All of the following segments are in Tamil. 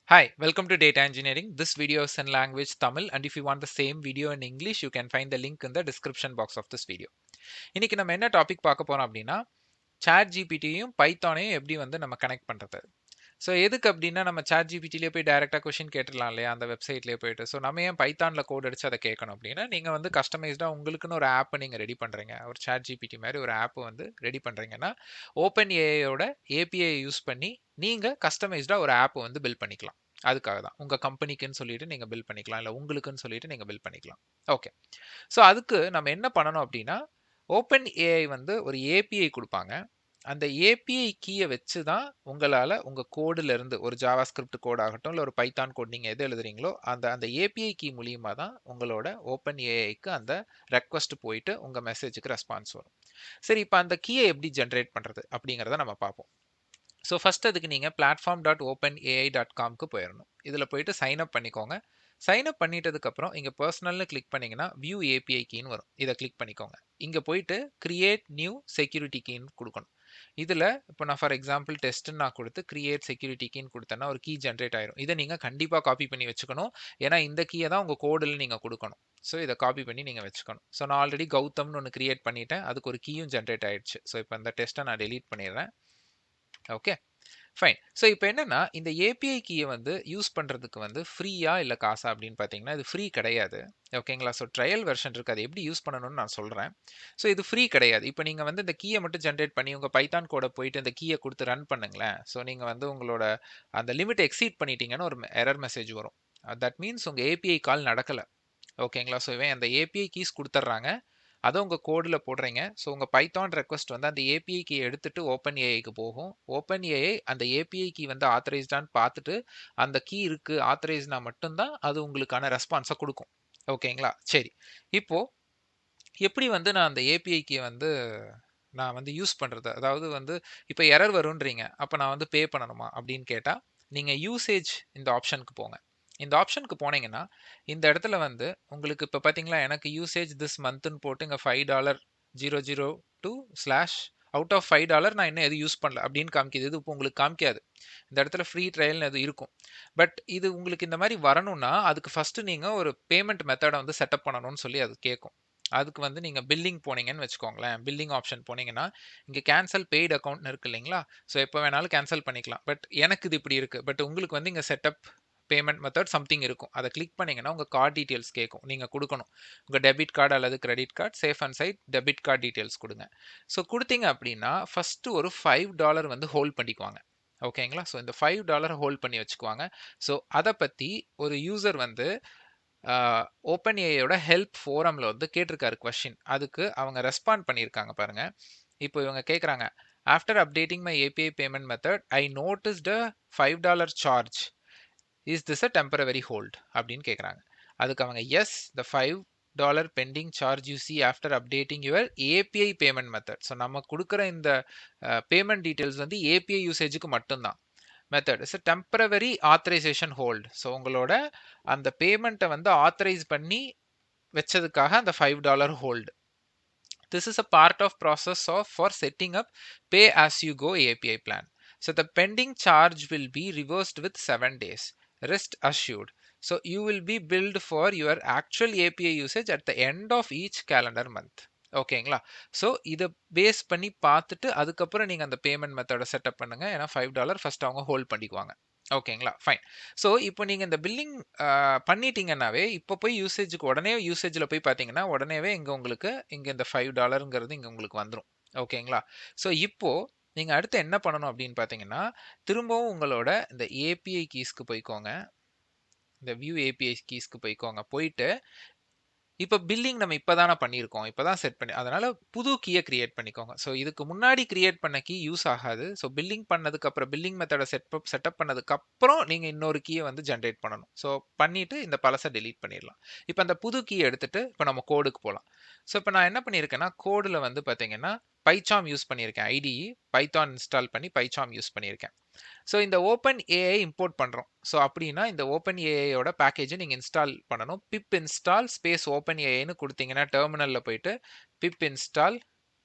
Hi, welcome to Data Engineering. This video is in language Tamil, and if you want the same video in English, you can find the link in the description box of this video. இன்னைக்கு நம்ம என்ன டாபிக் பார்க்க போறோம் அப்படின்னா சாட் ஜிபிடியும் பைத்தானையும் எப்படி வந்து நம்ம கனெக்ட் பண்றது. ஸோ எதுக்கு அப்படின்னா நம்ம சாட் ஜிபிடிலேயே போய் டைரெக்டாக கொஷின் கேட்டுடலாம் இல்லையா அந்த வெப்சைட்லேயே போயிட்டு. ஸோ நம்ம ஏன் பைத்தானில் கோட் அடிச்சு அதை கேட்கணும் அப்படின்னா நீங்கள் வந்து கஸ்டமைஸ்டாக உங்களுக்குன்னு ஒரு ஆப்பை நீங்கள் ரெடி பண்ணுறீங்க. ஒரு சாட் ஜிபிடி மாதிரி ஒரு ஆப் வந்து ரெடி பண்ணுறீங்கன்னா ஓப்பன் ஏஐயோட ஏபிஐ யூஸ் பண்ணி நீங்கள் கஸ்டமைஸ்டாக ஒரு ஆப் வந்து பில்ட் பண்ணிக்கலாம். அதுக்காக தான் உங்கள் கம்பெனிக்குன்னு சொல்லிட்டு நீங்கள் பில்ட் பண்ணிக்கலாம், இல்லை உங்களுக்குன்னு சொல்லிட்டு நீங்கள் பில்ட் பண்ணிக்கலாம். ஓகே, ஸோ அதுக்கு நம்ம என்ன பண்ணணும் அப்படின்னா ஓப்பன் ஏஐ வந்து ஒரு ஏபிஐ கொடுப்பாங்க. அந்த ஏபிஐ கீயை வச்சு தான் உங்களால் உங்கள் கோடுல இருந்து ஒரு ஜாவா ஸ்கிரிப்ட் கோட் ஆகட்டும் இல்லை ஒரு பைத்தான் கோட் நீங்கள் எது எழுதுறீங்களோ அந்த அந்த ஏபிஐ கீ மூலியமா தான் உங்களோட ஓப்பன் ஏஐக்கு அந்த ரெக்வஸ்ட் போயிட்டு உங்கள் மெசேஜுக்கு ரெஸ்பான்ஸ் வரும். சரி, இப்போ அந்த கீயை எப்படி ஜென்ரேட் பண்ணுறது அப்படிங்கிறத நம்ம பார்ப்போம். ஸோ ஃபஸ்ட் அதுக்கு நீங்கள் platform.openai.comக்கு போயிடணும். இதில் போயிட்டு சைன் அப் பண்ணிக்கோங்க. சைன் அப் பண்ணிட்டதுக்கப்புறம் இங்கே பர்சனல்னு கிளிக் பண்ணிங்கன்னா வியூ ஏபிஐ கீன்னு வரும். இதை கிளிக் பண்ணிக்கோங்க. இங்கே போயிட்டு கிரியேட் நியூ செக்யூரிட்டி கீன்னு கொடுக்கணும். இதில் இப்போ நான் ஃபார் எக்ஸாம்பிள் டெஸ்ட்டுன்னு நான் கொடுத்து கிரியேட் செக்யூரிட்டி கீன்னு கொடுத்தேன்னா ஒரு கீ ஜென்ரேட் ஆயிரும். இதை நீங்கள் கண்டிப்பாக காப்பி பண்ணி வச்சுக்கணும். ஏன்னா இந்த கீயை தான் உங்கள் கோடில் நீங்கள் கொடுக்கணும். ஸோ இதை காப்பி பண்ணி நீங்கள் வச்சுக்கணும். ஸோ நான் ஆல்ரெடி கௌதம்னு ஒன்று கிரியேட் பண்ணிட்டேன். அதுக்கு ஒரு கீயும் ஜென்ரேட் ஆயிடுச்சு. ஸோ இப்போ இந்த டெஸ்ட்டை நான் டெலீட் பண்ணிடுறேன். Okay, fine. ஸோ இப்போ என்னன்னா இந்த ஏபிஐ கீயை வந்து யூஸ் பண்ணுறதுக்கு வந்து ஃப்ரீயா இல்லை காசா அப்படின்னு பார்த்தீங்கன்னா இது ஃப்ரீ கிடையாது. ஓகேங்களா? ஸோ ட்ரையல் வெர்ஷன் இருக்குது, அதை எப்படி யூஸ் பண்ணணும்னு நான் சொல்கிறேன். ஸோ இது ஃப்ரீ கிடையாது. இப்போ நீங்கள் வந்து இந்த கீயை மட்டும் ஜென்ரேட் பண்ணி உங்கள் பைத்தான் கோட போயிட்டு இந்த கீயை கொடுத்து ரன் பண்ணுங்களேன். ஸோ நீங்கள் வந்து உங்களோட அந்த லிமிட் எக்ஸீட் பண்ணிட்டீங்கன்னு ஒரு எரர் மெசேஜ் வரும். தட் மீன்ஸ் உங்கள் ஏபிஐ கால் நடக்கலை. ஓகேங்களா? ஸோ இவன் அந்த ஏபிஐ கீஸ் கொடுத்துட்றாங்க, அதை உங்கள் கோடில் போடுறீங்க. ஸோ உங்கள் பைத்தான் ரெக்வஸ்ட் வந்து அந்த ஏபிஐ கீ எடுத்துட்டு ஓப்பன் ஏஐக்கு போகும். ஓப்பன் ஏஐ அந்த ஏபிஐ கீ வந்து ஆத்தரைஸ்டான்னு பார்த்துட்டு அந்த கீ இருக்குது ஆத்தரைஸ்னா மட்டும்தான் அது உங்களுக்கான ரெஸ்பான்ஸை கொடுக்கும். ஓகேங்களா? சரி, இப்போ எப்படி வந்து நான் அந்த ஏபிஐ கீ வந்து நான் வந்து யூஸ் பண்ணுறது, அதாவது வந்து இப்போ எரர் வரும்ன்றீங்க, அப்போ நான் வந்து பே பண்ணணுமா அப்படின்னு கேட்டால் நீங்கள் யூசேஜ் இந்த ஆப்ஷனுக்கு போங்க. இந்த ஆப்ஷனுக்கு போனீங்கன்னா இந்த இடத்துல வந்து உங்களுக்கு இப்போ பார்த்தீங்களா எனக்கு யூசேஜ் திஸ் மந்த்னு போட்டு இங்கே $5.002 ஸ்லாஷ் அவுட் ஆஃப் $5 நான் இன்னும் எதுவும் யூஸ் பண்ணல அப்படின்னு காமிக்குது. இது இப்போ உங்களுக்கு காமிக்காது. இந்த இடத்துல ஃப்ரீ ட்ரையல்னு எதுவும் இருக்கும். பட் இது உங்களுக்கு இந்த மாதிரி வரணும்னா அதுக்கு ஃபஸ்ட்டு நீங்கள் ஒரு பேமெண்ட் மெத்தடை வந்து செட்டப் பண்ணணும்னு சொல்லி அது கேட்கும். அதுக்கு வந்து நீங்கள் பில்லிங் போனீங்கன்னு வச்சுக்கோங்களேன். பில்லிங் ஆப்ஷன் போனீங்கன்னா இங்கே கேன்சல் பெய்டு அக்கௌண்ட்னு இருக்கு இல்லைங்களா? ஸோ எப்போ வேணாலும் கேன்சல் பண்ணிக்கலாம். பட் எனக்கு இது இப்படி இருக்குது. பட் உங்களுக்கு வந்து இங்கே செட்டப் பேமெண்ட் மெத்தட் சம்திங் இருக்கும். அதை கிளிக் பண்ணீங்கன்னா உங்கள் கார்டு டீட்டெயில்ஸ் கேட்கும். நீங்கள் கொடுக்கணும். உங்கள் டெபிட் கார்டு அல்லது credit card safe and side debit card details கொடுங்க. ஸோ கொடுத்தீங்க அப்படின்னா ஃபஸ்ட்டு ஒரு $5 வந்து ஹோல்ட் பண்ணிக்குவாங்க. ஓகேங்களா? ஸோ இந்த $5 ஹோல்ட் பண்ணி வச்சுக்குவாங்க. ஸோ அதை பற்றி ஒரு யூசர் வந்து ஓப்பன் ஏஐயோட ஹெல்ப் ஃபோரமில் வந்து கேட்டிருக்காரு கொஸ்டின். அதுக்கு அவங்க ரெஸ்பாண்ட் பண்ணியிருக்காங்க பாருங்க. இப்போ இவங்க கேட்குறாங்க, after updating my API payment method I noticed a $5 charge, is this a temporary hold அப்படின்னு கேட்குறாங்க. அதுக்கு அவங்க yes, the $5 pending charge you see after updating your API payment method. So நம்ம கொடுக்குற இந்த பேமெண்ட் டீட்டெயில்ஸ் வந்து ஏபிஐ யூசேஜுக்கு மட்டும்தான். Method is a temporary authorization hold. ஸோ உங்களோட அந்த பேமெண்ட்டை வந்து ஆத்தரைஸ் பண்ணி வச்சதுக்காக அந்த $5 hold. This is a part of process of for setting up pay as you go API plan. So the pending charge will be reversed with 7 days. Rest assured. So you will be billed for your actual API usage at the end of each calendar month. ஓகேங்களா? ஸோ இதை பேஸ் பண்ணி பார்த்துட்டு அதுக்கப்புறம் நீங்கள் அந்த பேமெண்ட் மெத்தடை செட்டப் பண்ணுங்க. ஏன்னா $5 ஃபர்ஸ்ட் அவங்க ஹோல்ட் பண்ணிக்குவாங்க. ஓகேங்களா? ஃபைன். ஸோ இப்போ நீங்கள் இந்த பில்லிங் பண்ணிட்டீங்கன்னாவே இப்போ போய் யூசேஜுக்கு உடனே யூசேஜில் போய் பார்த்தீங்கன்னா உடனேவே இங்கே உங்களுக்கு இங்கே இந்த $5ங்கிறது இங்கே உங்களுக்கு வந்துடும். ஓகேங்களா? ஸோ இப்போ நீங்கள் அடுத்து என்ன பண்ணணும் அப்படின்னு பார்த்தீங்கன்னா திரும்பவும் உங்களோட இந்த ஏபிஐ கீஸ்க்கு போய்க்கோங்க. இந்த வியூ ஏபிஐ கீஸ்க்கு போய்க்கோங்க. போயிட்டு இப்போ பில்லிங் நம்ம இப்போ தானே பண்ணியிருக்கோம், இப்போ தான் செட் பண்ணி, அதனால புது கீயை கிரியேட் பண்ணிக்கோங்க. ஸோ இதுக்கு முன்னாடி கிரியேட் பண்ண கீ யூஸ் ஆகாது. ஸோ பில்லிங் பண்ணதுக்கப்புறம் பில்லிங் மெத்தடை செட்டப் பண்ணதுக்கப்புறம் நீங்கள் இன்னொரு கீயை வந்து ஜென்ரேட் பண்ணணும். ஸோ பண்ணிவிட்டு இந்த பழசை டெலீட் பண்ணிடலாம். இப்போ அந்த புது கீயை எடுத்துகிட்டு இப்போ நம்ம கோடுக்கு போகலாம். ஸோ இப்போ நான் என்ன பண்ணியிருக்கேன்னா கோடில் வந்து பார்த்தீங்கன்னா பைச்சாம் யூஸ் பண்ணியிருக்கேன். ஐடிஇ பைத்தான் இன்ஸ்டால் பண்ணி பைச்சாம் யூஸ் பண்ணியிருக்கேன். ஸோ இந்த ஓப்பன் ஏஐ இம்போர்ட் பண்ணுறோம். ஸோ அப்படின்னா இந்த ஓப்பன் ஏஐயோட பேக்கேஜை நீங்கள் இன்ஸ்டால் பண்ணணும். பிப் இன்ஸ்டால் ஸ்பேஸ் ஓப்பன் ஏஐன்னு கொடுத்தீங்கன்னா டெர்மினலில் போயிட்டு பிப் இன்ஸ்டால்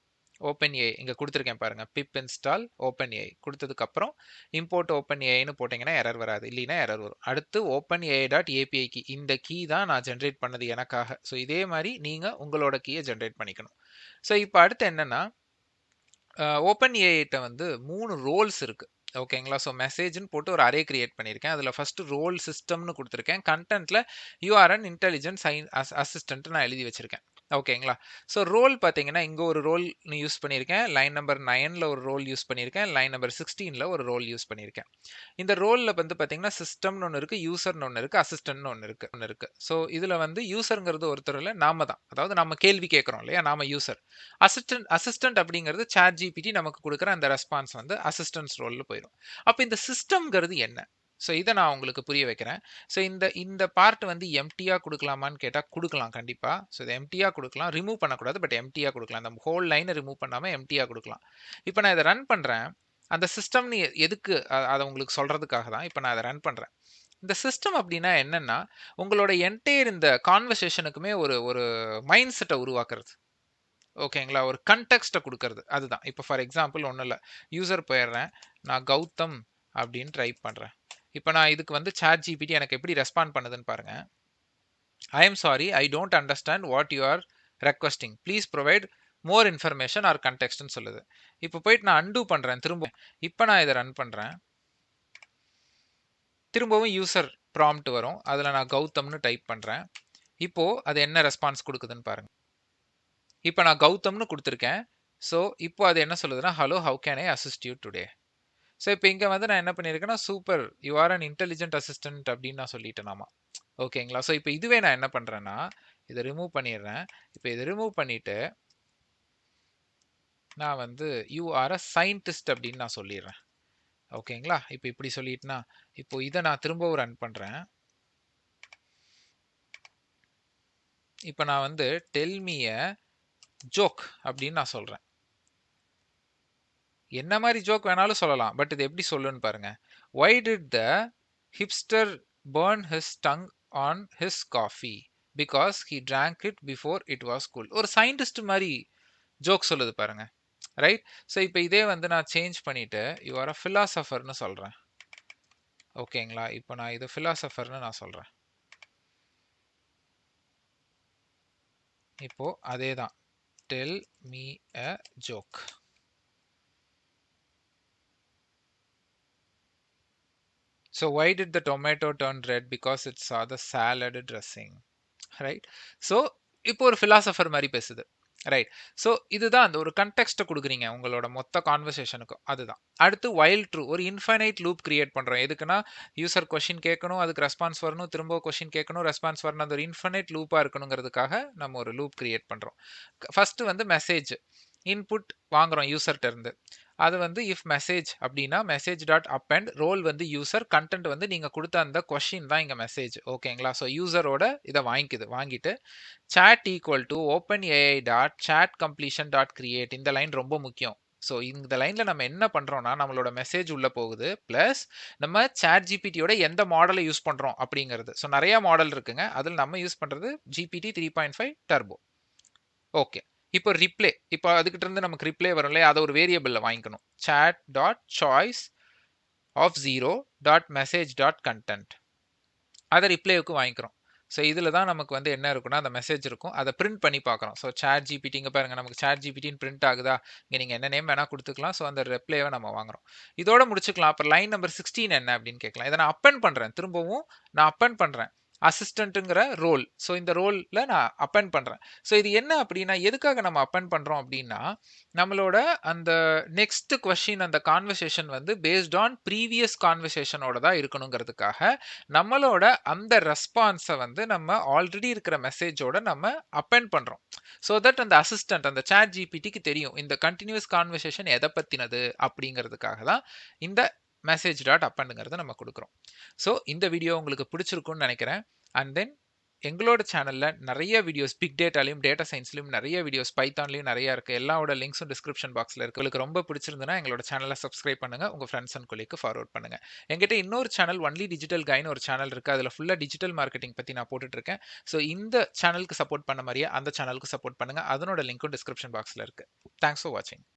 OpenAI இங்க குடுத்திருக்கேன் பாருங்க. pip install OpenAI குடுத்ததுக்கு அப்புறம் import OpenAIன்னு போட்டீங்கன்னா எரர் வராது. இல்லைன்னா எரர் வரும். அடுத்து OpenAI.API கீ இந்த கீ தான் நான் ஜெனரேட் பண்ணது எனக்காக. ஸோ இதே மாதிரி நீங்க உங்களோட கீயை ஜெனரேட் பண்ணிக்கணும். ஸோ இப்போ அடுத்து என்னன்னா OpenAI ட்ட வந்து 3 ரோல்ஸ் இருக்கு. ஓகேங்களா? ஸோ மெசேஜ்ன்னு போட்டு ஒரு அரே கிரியேட் பண்ணியிருக்கேன். அதில ஃபர்ஸ்ட் ரோல் சிஸ்டம்னு குடுத்திருக்கேன். கன்டென்ட்ல you are an intelligent assistant நான் எழுதி வச்சிருக்கேன். ஓகேங்களா? ஸோ ரோல் பார்த்தீங்கன்னா, இங்க ஒரு ரோல் யூஸ் பண்ணியிருக்கேன். லைன் நம்பர் 9ல ஒரு ரோல் யூஸ் பண்ணியிருக்கேன். லைன் நம்பர் 16ல ஒரு ரோல் யூஸ் பண்ணியிருக்கேன். இந்த ரோல்ல வந்து பார்த்தீங்கன்னா, சிஸ்டம்னு ஒண்ணு இருக்கு, யூசர்ன்னு ஒண்ணு இருக்கு, அசிஸ்டன்ட்னு ஒண்ணு இருக்கு. ஸோ இதுல வந்து யூசர்ங்கிறது ஒருத்தர் இல்ல, நாம தான். அதாவது நம்ம கேள்வி கேட்கிறோம் இல்லையா? நாம யூசர். அசிஸ்டன்ட் அப்படிங்கிறது ChatGPT நமக்கு குடுக்குற அந்த ரெஸ்பான்ஸ் வந்து அசிஸ்டன்ட்ஸ் ரோல்ல போயிரும். அப்ப இந்த சிஸ்டம்ங்கிறது என்ன? ஸோ இத நான் உங்களுக்கு புரிய வைக்கிறேன். ஸோ இந்த இந்த பார்ட் வந்து எம்ப்டியா குடுக்கலாமான்னு கேட்டா குடுக்கலாம் கண்டிப்பா. ஸோ இத எம்ப்டியா குடுக்கலாம். ரிமூவ் பண்ணக்கூடாது. பட் எம்ப்டியா குடுக்கலாம். அந்த ஹோல் லைன ரிமூவ் பண்ணாம எம்ப்டியா குடுக்கலாம். இப்ப நான் இத ரன் பண்றேன். அந்த சிஸ்டம்னு எதுக்கு அத உங்களுக்கு சொல்றதுக்காக தான் இப்ப நான் அத ரன் பண்றேன். இந்த சிஸ்டம் அப்டின்னா என்னன்னா, உங்களோட என்டையர் இந்த கான்வர்சேஷனுக்குமே ஒரு ஒரு மைண்ட் செட்ட உருவாக்குறது. ஓகேங்களா? ஒரு கன்டெக்ஸ்ட்ட குடுக்கறது. அதுதான். இப்ப ஃபார் எக்ஸாம்பிள் ஒண்ணும் இல்ல. யூசர் போயிடுறேன். நான் கௌதம் அப்படின்னு டைப் பண்றேன். இப்ப நான் இதுக்கு வந்து ChatGPT எனக்கு எப்படி ரெஸ்பாண்ட் பண்ணுதுன்னு பாருங்க. I am sorry, I don't understand what you are requesting. Please provide more information or கன்டெக்ஸ்ட்ன்னு சொல்லுது. இப்ப போயிட்டு நான் அன்டூ பண்றேன் திரும்ப. இப்ப நான் இத ரன் பண்றேன். திரும்பவும் யூசர் ப்ராம்ப்ட் வரும். அதுல நான் கௌதம்னு டைப் பண்றேன். இப்போ அது என்ன ரெஸ்பான்ஸ் குடுக்குதுன்னு பாருங்க. இப்ப நான் கௌதம்னு குடுத்திருக்கேன். ஸோ இப்போ அது என்ன சொல்லுதுன்னா, hello how can I assist you today? So இப்போ இங்க வந்து நான் என்ன பண்ணியிருக்கேன்னா, super you are an intelligent assistant அப்படின்னு நான் சொல்லிட்டேனாமா. ஓகேங்களா? ஸோ இப்போ இதுவே நான் என்ன பண்றேன்னா, இத ரிமூவ் பண்ணிடுறேன். இப்போ இத ரிமூவ் பண்ணிட்டு, நான் வந்து யூ ஆர் அ சயின்டிஸ்ட் அப்படின்னு நான் சொல்லிடுறேன். ஓகேங்களா? இப்போ இப்படி சொல்லிட்டேனா, இப்போ இத நான் திரும்பவும் ரன் பண்றேன். இப்போ நான் வந்து டெல் மீ எ ஜோக் அப்படின்னு நான் சொல்றேன். என்ன மாரி ஜோக் வேணாலும் சொல்லலாம். பட் இது எப்படி சொல்லுன்னு பாருங்க. Why did the hipster burn his tongue on his coffee? Because he drank it before it was cool. ஒரு சயின்டிஸ்ட் மாரி ஜோக் சொல்லுது பாருங்க. ரைட்? ஸோ இப்ப இதே வந்து நான் சேஞ்ச் பண்ணிட்டு, யூ ஆர் அ பிலாசபர்ன்னு சொல்றேன். ஓகேங்களா? இப்போ நான் இது பிலாசபர்ன்னு நான் சொல்றேன். இப்போ அதே தான். Tell me a joke. So why did the tomato turn red? Because it saw the salad dressing. Right? So இப்போ ஒரு பிலாசபர் மாரி பேசுது. ரைட். ஸோ இதுதான் அந்த ஒரு கன்டெக்ஸ்ட்ட குடுக்குறீங்க உங்களோட மொத்த கான்வர்சேஷனுக்கும். அதுதான். அடுத்து வைல் ட்ரூ ஒரு இன்ஃபைனைட் லூப் கிரியேட் பண்றோம். எதுக்குன்னா, யூசர் கொஸ்டின் கேட்கணும், அதுக்கு ரெஸ்பான்ஸ் வரணும், திரும்ப கொஸ்டின் கேட்கணும், ரெஸ்பான்ஸ் வரணும். அந்த ஒரு இன்ஃபைனைட் லூப்பா இருக்கணுங்கிறதுக்காக நம்ம ஒரு லூப் கிரியேட் பண்றோம். ஃபர்ஸ்ட் வந்து மெசேஜ். இன்புட் வாங்குறோம் யூசர்ட்ட இருந்து. அது வந்து இஃப் மெசேஜ் அப்படின்னா மெசேஜ் டாட் அப்பெண்ட் ரோல் வந்து யூசர் கண்டென்ட் வந்து நீங்க கொடுத்த அந்த கொஸ்டின் தான் இங்க மெசேஜ். ஓகேங்களா? ஸோ யூசரோட இதை வாங்கிக்குது. வாங்கிட்டு chat equal to open AI dot chat completion dot create இந்த லைன் ரொம்ப முக்கியம். ஸோ இந்த லைன்ல நம்ம என்ன பண்றோம்னா நம்மளோட மெசேஜ் உள்ள போகுது பிளஸ் நம்ம சாட் ஜிபிடியோட எந்த மாடலை யூஸ் பண்றோம் அப்படிங்கிறது. ஸோ நிறைய மாடல் இருக்குங்க. அதில் நம்ம யூஸ் பண்றது ஜிபிடி 3.5 டர்போ. ஓகே. இப்போ ரிப்ளே. இப்போ அதுகிட்ட இருந்து நமக்கு ரிப்ளே வரும் இல்லையா? அதை ஒரு வேரியபிள்ல வாங்கிக்கணும். chat dot choice of 0 dot message dot content அதை ரிப்ளேவுக்கு வாங்கிக்கிறோம். ஸோ இதில் தான் நமக்கு வந்து என்ன இருக்குன்னா அந்த மெசேஜ் இருக்கும். அதை பிரிண்ட் பண்ணி பார்க்குறோம். ஸோ சாட் ஜிபிடி இங்கே பாருங்க நமக்கு சாட் ஜிபிடின்னு பிரிண்ட் ஆகுதா? இங்கே நீங்கள் என்ன நேம் வேணால் கொடுத்துக்கலாம். ஸோ அந்த ரிப்ளேவை நம்ம வாங்குறோம். இதோட முடிச்சுக்கலாம். அப்புறம் லைன் நம்பர் 16 என்ன அப்படின்னு கேட்கலாம். இதை நான் அப்பெண்ட் பண்ணுறேன். திரும்பவும் நான் அப்பெண்ட் பண்ணுறேன். அசிஸ்டன்ட்டுங்கிற ரோல். ஸோ இந்த ரோலில் நான் அப்பெண்ட் பண்ணுறேன். ஸோ இது என்ன அப்படின்னா எதுக்காக நம்ம அப்பெண்ட் பண்ணுறோம் அப்படின்னா நம்மளோட அந்த நெக்ஸ்ட் கொஸ்டின் அந்த கான்வர்சேஷன் வந்து பேஸ்ட் ஆன் ப்ரீவியஸ் கான்வர்சேஷனோட தான் இருக்கணுங்கிறதுக்காக நம்மளோட அந்த ரெஸ்பான்ஸை வந்து நம்ம ஆல்ரெடி இருக்கிற மெசேஜோட நம்ம அப்பெண்ட் பண்றோம். ஸோ தட் அந்த அசிஸ்டன்ட் அந்த சாட் ஜிபிடிக்கு தெரியும் இந்த கண்டினியூஸ் கான்வர்சேஷன் எதை பத்தினது அப்படிங்கிறதுக்காக தான் இந்த மெசேஜ் டாட் அப்பண்டுங்கிறத நம்ம கொடுக்குறோம். ஸோ இந்த வீடியோ உங்களுக்கு பிடிச்சிருக்கும்னு நினைக்கிறேன். அண்ட் தென் எங்களோட சேனல்ல நெறைய வீடியோஸ் பிக் டேட்டாலயும், டேட்டா சயன்ஸ்லயும் நெறைய வீடியோஸ், பைத்தான்லயும் நெறைய இருக்கு. எல்லாவோட லிங்க்ஸும் டிஸ்கிரிப்ஷன் பாக்ஸ்ல இருக்கு. உங்களுக்கு ரொம்ப பிடிச்சிருந்ததுன்னா எங்களோட சேனல சப்ஸ்கிரைப் பண்ணுங்க. உங்க ஃபிரெண்ட்ஸ் அண்ட் கொலீக்கு ஃபார்வர்ட் பண்ணுங்க. என்கிட்ட இன்னொரு சேனல் ஒன்லி டிஜிட்டல் கைன்னு ஒரு சேனல் இருக்கு. அதுல ஃபுல்லா டிஜிட்டல் மார்க்கெட்டிங் பத்தி நான் போட்டுட்டு இருக்கேன். ஸோ இந்த சேனலுக்கு சப்போர்ட் பண்ண மாரியே அந்த சேனலுக்கு சப்போர்ட் பண்ணுங்க. அதனோட லிங்க்கும் டிஸ்கிரிப்ஷன் பாக்ஸ்ல இருக்கு. தேங்க்ஸ் ஃபார் வாட்சிங்.